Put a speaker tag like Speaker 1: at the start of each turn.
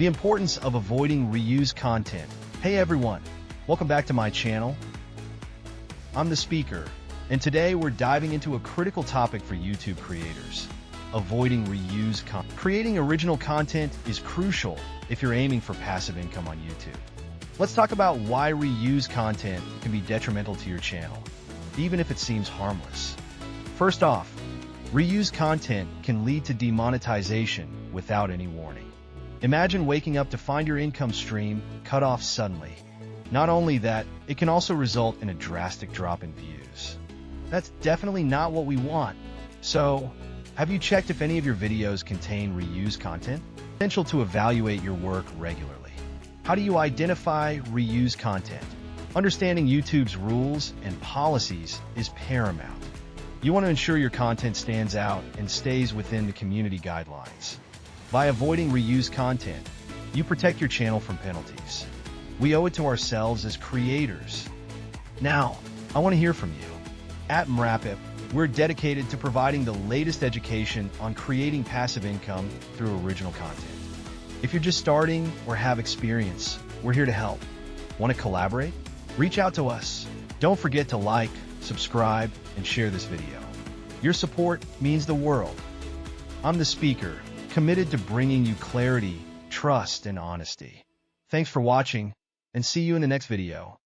Speaker 1: The importance of avoiding reused content. Hey everyone, welcome back to my channel. I'm the speaker, and today we're diving into a critical topic for YouTube creators: avoiding reused content. Creating original content is crucial if you're aiming for passive income on YouTube. Let's talk about why reused content can be detrimental to your channel, even if it seems harmless. First off, reused content can lead to demonetization without any warning. Imagine waking up to find your income stream cut off suddenly. Not only that, it can also result in a drastic drop in views. That's definitely not what we want. So, have you checked if any of your videos contain reused content? It's essential to evaluate your work regularly. How do you identify reused content? Understanding YouTube's rules and policies is paramount. You want to ensure your content stands out and stays within the community guidelines. By avoiding reused content, you protect your channel from penalties. We owe it to ourselves as creators. Now, I want to hear from you. At MRAPIP, we're dedicated to providing the latest education on creating passive income through original content. If you're just starting or have experience, we're here to help. Want to collaborate? Reach out to us. Don't forget to like, subscribe, and share this video. Your support means the world. I'm the speaker, committed to bringing you clarity, trust, and honesty. Thanks for watching, and see you in the next video.